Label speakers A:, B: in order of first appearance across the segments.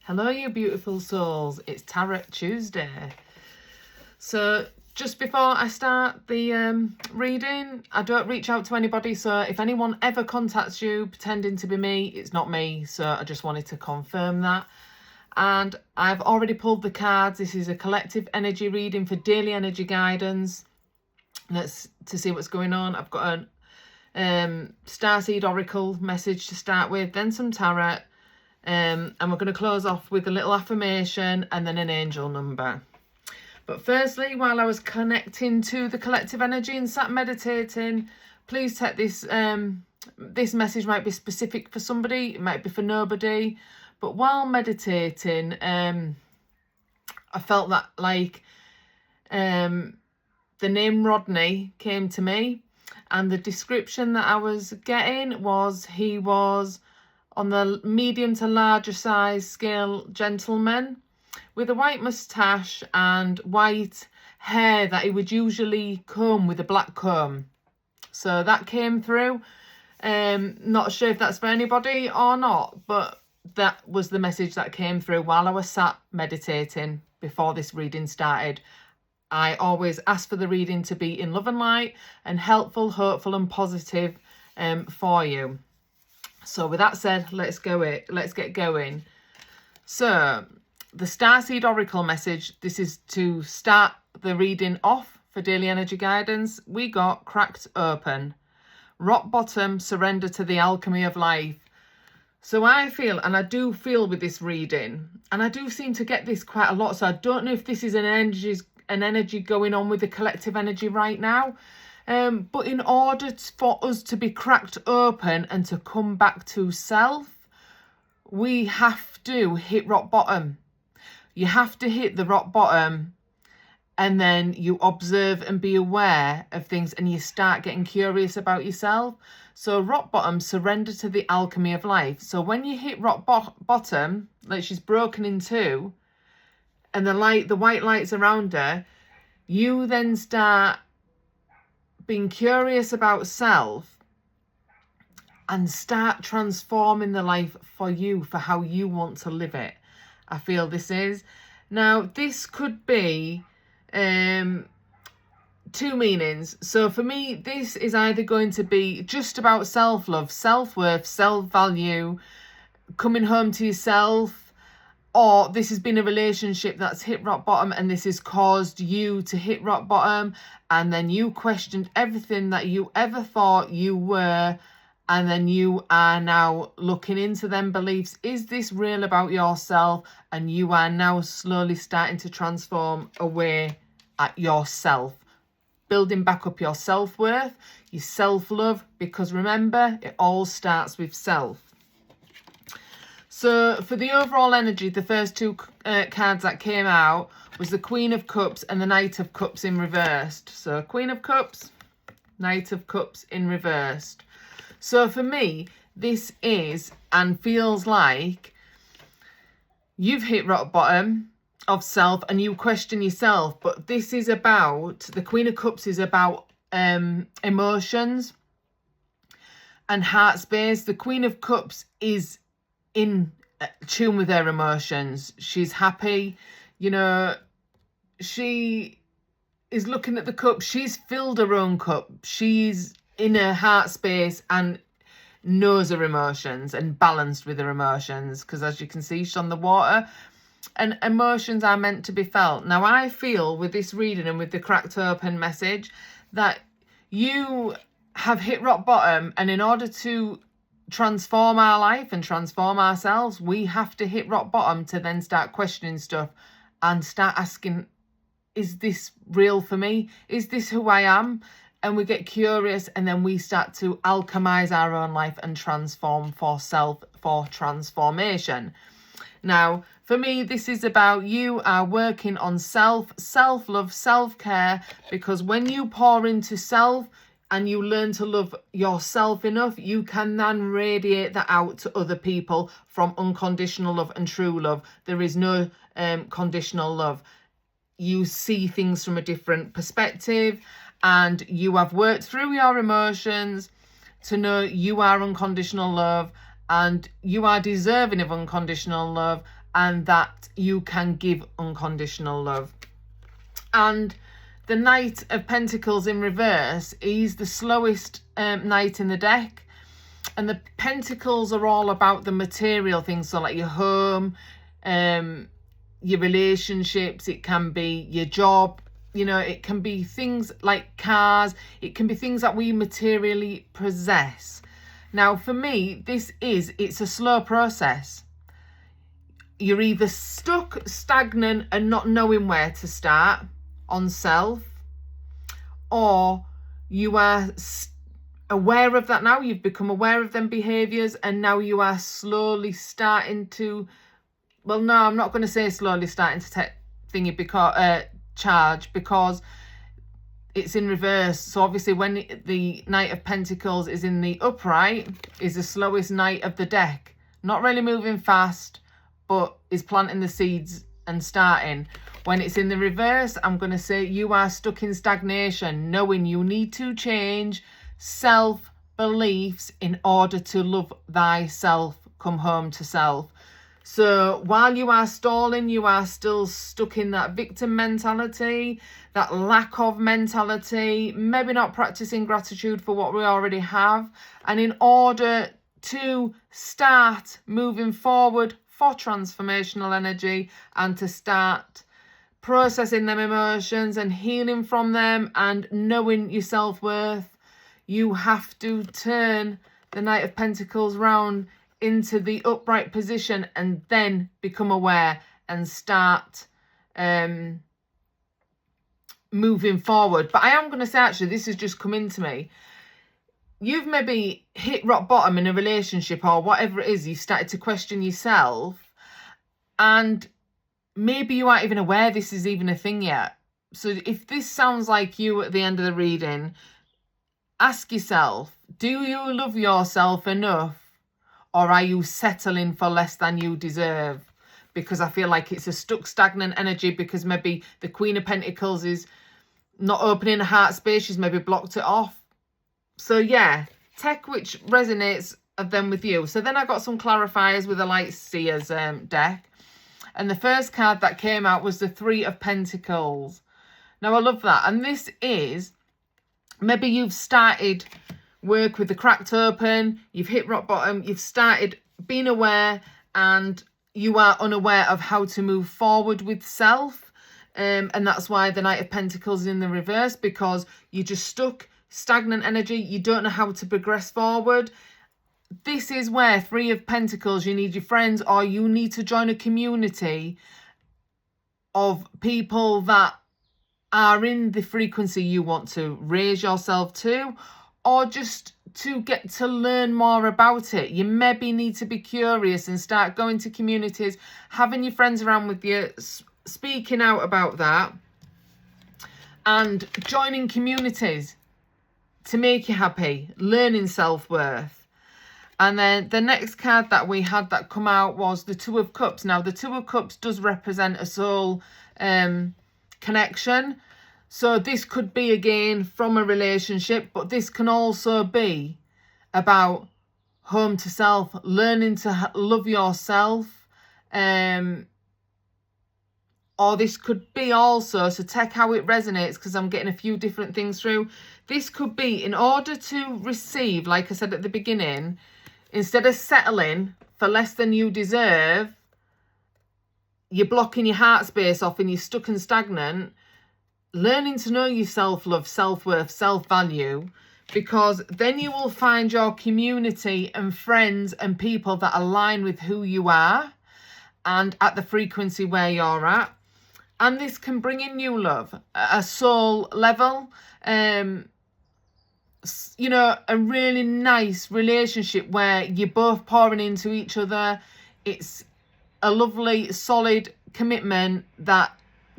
A: Hello, you beautiful souls. It's Tarot Tuesday. So just before I start the reading, I don't reach out to anybody. So if anyone ever contacts you pretending to be me, it's not me. So I just wanted to confirm that. And I've already pulled the cards. This is a collective energy reading for daily energy guidance. Let's to see what's going on. I've got a starseed oracle message to start with, then some tarot. And we're going to close off with a little affirmation and then an angel number. But firstly, while I was connecting to the collective energy and sat meditating, please take this. This message might be specific for somebody, it might be for nobody. But while meditating, I felt that like the name Rodney came to me, and the description that I was getting was he was on the medium to larger size scale gentleman with a white moustache and white hair that he would usually comb with a black comb. So that came through. Not sure if that's for anybody or not, but that was the message that came through while I was sat meditating before this reading started. I always ask for the reading to be in love and light and helpful, hopeful and positive for you. So with that said, let's get going. So the Starseed Oracle message, this is to start the reading off for daily energy guidance. We got cracked open, rock bottom, surrender to the alchemy of life. So I feel, and I do feel with this reading, and I do seem to get this quite a lot. So I don't know if this is an energy going on with the collective energy right now. But in order for us to be cracked open and to come back to self, we have to hit rock bottom. You have to hit the rock bottom, and then you observe and be aware of things, and you start getting curious about yourself. So rock bottom, surrender to the alchemy of life. So when you hit rock bottom, like she's broken in two, and the white light's around her, you then start being curious about self and start transforming the life for you, for how you want to live it. I feel this is. Now, this could be two meanings. So for me, this is either going to be just about self-love, self-worth, self-value, coming home to yourself, or this has been a relationship that's hit rock bottom and this has caused you to hit rock bottom, and then you questioned everything that you ever thought you were, and then you are now looking into them beliefs. Is this real about yourself? And you are now slowly starting to transform away at yourself, building back up your self-worth, your self-love, because remember, it all starts with self. So for the overall energy, the first two cards that came out was the Queen of Cups and the Knight of Cups in reversed. So Queen of Cups, Knight of Cups in reversed. So for me, this is and feels like you've hit rock bottom of self and you question yourself. But this is about, the Queen of Cups is about emotions and heart space. The Queen of Cups is in tune with her emotions. She's happy, you know, she is looking at the cup. She's filled her own cup. She's in her heart space and knows her emotions and balanced with her emotions, because as you can see, she's on the water and emotions are meant to be felt. Now I feel with this reading and with the cracked open message that you have hit rock bottom, and in order to transform our life and transform ourselves, we have to hit rock bottom to then start questioning stuff and start asking, is this real for me? Is this who I am? And we get curious, and then we start to alchemize our own life and transform for self, for transformation. Now, for me, this is about you are working on self-love, self-care, because when you pour into self, and you learn to love yourself enough, you can then radiate that out to other people from unconditional love and true love. There is no conditional love. You see things from a different perspective, and you have worked through your emotions to know you are unconditional love and you are deserving of unconditional love, and that you can give unconditional love. And the Knight of Pentacles in reverse is the slowest knight in the deck. And the pentacles are all about the material things. So like your home, your relationships, it can be your job, you know, it can be things like cars, it can be things that we materially possess. Now, for me, it's a slow process. You're either stuck, stagnant, and not knowing where to start on self, or you are aware of that now. You've become aware of them behaviours, and now you are slowly starting to, well, no, I'm not going to say slowly starting to take thingy because charge, because it's in reverse. So obviously when the Knight of Pentacles is in the upright, is the slowest knight of the deck. Not really moving fast, but is planting the seeds and starting. When it's in the reverse, I'm going to say you are stuck in stagnation, knowing you need to change self-beliefs in order to love thyself, come home to self. So while you are stalling, you are still stuck in that victim mentality, that lack of mentality, maybe not practicing gratitude for what we already have. And in order to start moving forward for transformational energy and to start processing them emotions and healing from them and knowing your self-worth, you have to turn the Knight of Pentacles round into the upright position and then become aware and start moving forward. But I am going to say, actually, this has just come into me. You've maybe hit rock bottom in a relationship or whatever it is. You've started to question yourself, and maybe you aren't even aware this is even a thing yet. So if this sounds like you at the end of the reading, ask yourself, do you love yourself enough? Or are you settling for less than you deserve? Because I feel like it's a stuck, stagnant energy, because maybe the Queen of Pentacles is not opening a heart space. She's maybe blocked it off. So yeah, take which resonates of them with you. So then I got some clarifiers with the Light Seers deck. And the first card that came out was the Three of Pentacles. Now, I love that. And this is, maybe you've started work with the cracked open, you've hit rock bottom, you've started being aware, and you are unaware of how to move forward with self. And that's why the Knight of Pentacles is in the reverse, because you're just stuck, stagnant energy. You don't know how to progress forward. This is where Three of Pentacles, you need your friends, or you need to join a community of people that are in the frequency you want to raise yourself to, or just to get to learn more about it. You maybe need to be curious and start going to communities, having your friends around with you, speaking out about that, and joining communities to make you happy, learning self-worth. And then the next card that we had that come out was the Two of Cups. Now, the Two of Cups does represent a soul connection. So this could be, again, from a relationship, but this can also be about home to self, learning to love yourself. Or this could be also, so take how it resonates, because I'm getting a few different things through. This could be, in order to receive, like I said at the beginning, instead of settling for less than you deserve, you're blocking your heart space off and you're stuck and stagnant. Learning to know your self-love, self-worth, self-value, because then you will find your community and friends and people that align with who you are and at the frequency where you're at. And this can bring in new love, a soul level, you know, a really nice relationship where you're both pouring into each other. It's a lovely, solid commitment that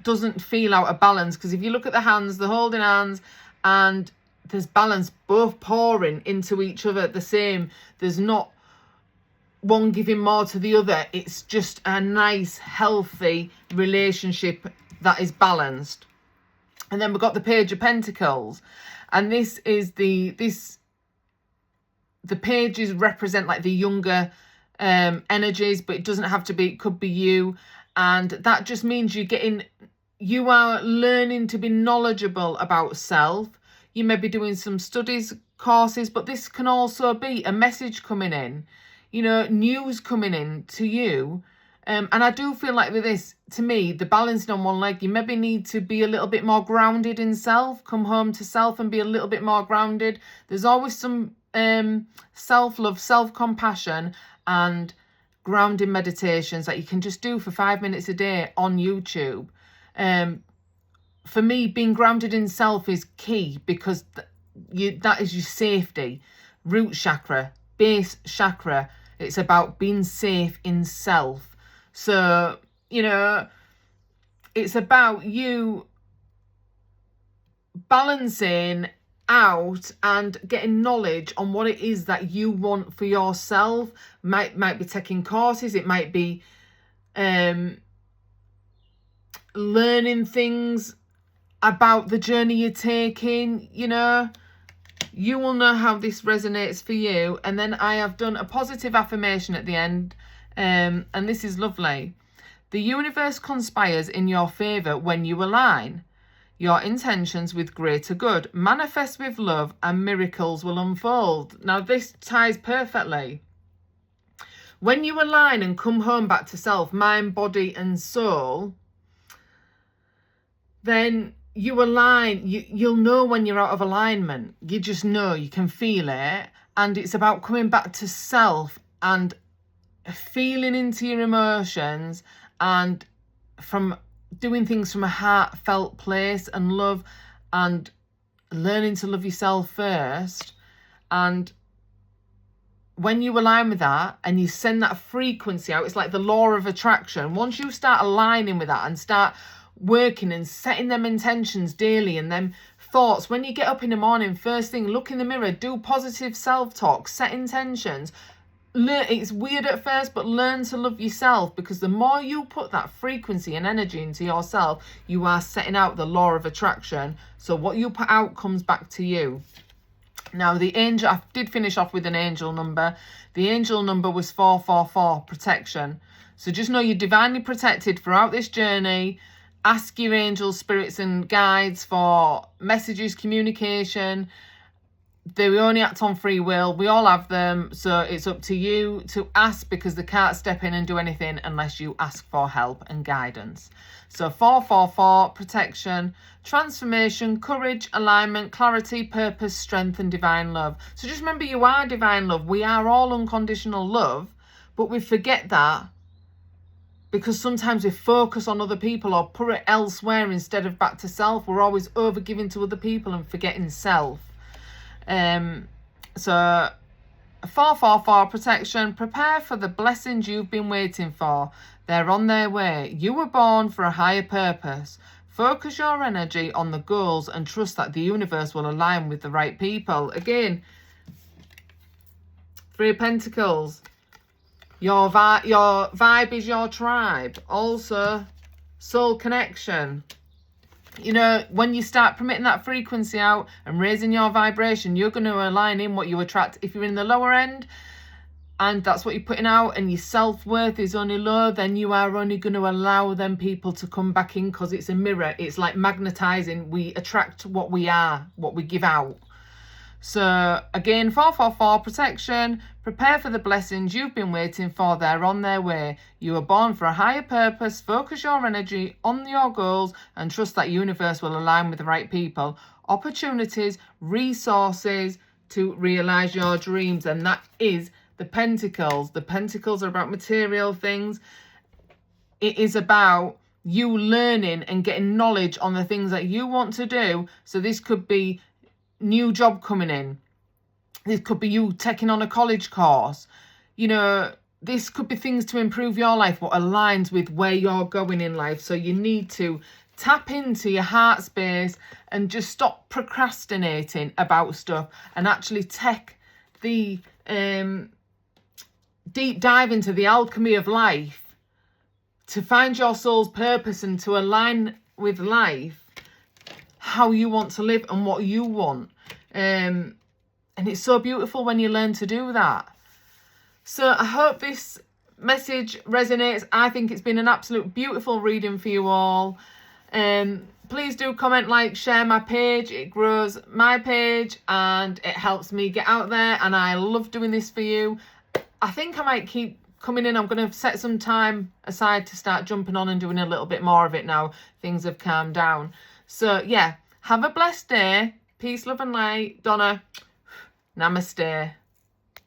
A: doesn't feel out of balance, because if you look at the hands, they're holding hands and there's balance, both pouring into each other the same. There's not one giving more to the other. It's just a nice, healthy relationship that is balanced. And then we've got the Page of Pentacles, and this is the pages represent like the younger energies, but it doesn't have to be, it could be you. And that just means you are learning to be knowledgeable about self. You may be doing some studies, courses, but this can also be a message coming in, you know, news coming in to you. And I do feel like with this, to me, the balancing on one leg, you maybe need to be a little bit more grounded in self, come home to self and be a little bit more grounded. There's always some self-love, self-compassion and grounding meditations that you can just do for 5 minutes a day on YouTube. For me, being grounded in self is key, because that is your safety. Root chakra, base chakra, it's about being safe in self. So, you know, it's about you balancing out and getting knowledge on what it is that you want for yourself. Might be taking courses, it might be learning things about the journey you're taking. You know, you will know how this resonates for you. And then I have done a positive affirmation at the end, and this is lovely. The universe conspires in your favour when you align your intentions with greater good. Manifest with love and miracles will unfold. Now this ties perfectly. When you align and come home back to self, mind, body and soul, then you align, you'll know when you're out of alignment. You just know, you can feel it. And it's about coming back to self and feeling into your emotions and from doing things from a heartfelt place and love, and learning to love yourself first. And when you align with that and you send that frequency out, it's like the law of attraction. Once you start aligning with that and start working and setting them intentions daily and them thoughts, when you get up in the morning, first thing, look in the mirror, do positive self-talk, set intentions. It's weird at first, but learn to love yourself, because the more you put that frequency and energy into yourself, you are setting out the law of attraction. So what you put out comes back to you. Now the angel, I did finish off with an angel number. The angel number was 444, protection. So just know you're divinely protected throughout this journey. Ask your angels, spirits and guides for messages, communication. They only act on free will. We all have them. So it's up to you to ask, because they can't step in and do anything unless you ask for help and guidance. So 444, protection, transformation, courage, alignment, clarity, purpose, strength and divine love. So just remember, you are divine love. We are all unconditional love, but we forget that because sometimes we focus on other people or put it elsewhere instead of back to self. We're always over giving to other people and forgetting self. So 444, protection, prepare for the blessings you've been waiting for. They're on their way. You were born for a higher purpose. Focus your energy on the goals and trust that the universe will align with the right people. Again, 3 of Pentacles. Your vibe is your tribe. Also, soul connection. You know, when you start permitting that frequency out and raising your vibration, you're going to align in what you attract. If you're in the lower end and that's what you're putting out and your self-worth is only low, then you are only going to allow them people to come back in, because it's a mirror. It's like magnetizing. We attract what we are, what we give out. So again, 444, protection, prepare for the blessings you've been waiting for. They're on their way. You were born for a higher purpose. Focus your energy on your goals and trust that universe will align with the right people, opportunities, resources to realize your dreams. And that is the Pentacles. The Pentacles are about material things. It is about you learning and getting knowledge on the things that you want to do. So this could be new job coming in. This could be you taking on a college course. You know, this could be things to improve your life, what aligns with where you're going in life. So you need to tap into your heart space and just stop procrastinating about stuff and actually take the deep dive into the alchemy of life to find your soul's purpose and to align with life, how you want to live and what you want. And it's so beautiful when you learn to do that. So I hope this message resonates. I think it's been an absolute beautiful reading for you all. Please do comment, like, share my page. It grows my page and it helps me get out there, and I love doing this for you. I think I might keep coming in. I'm going to set some time aside to start jumping on and doing a little bit more of it now things have calmed down. So yeah, have a blessed day. Peace, love and light. Donna, namaste.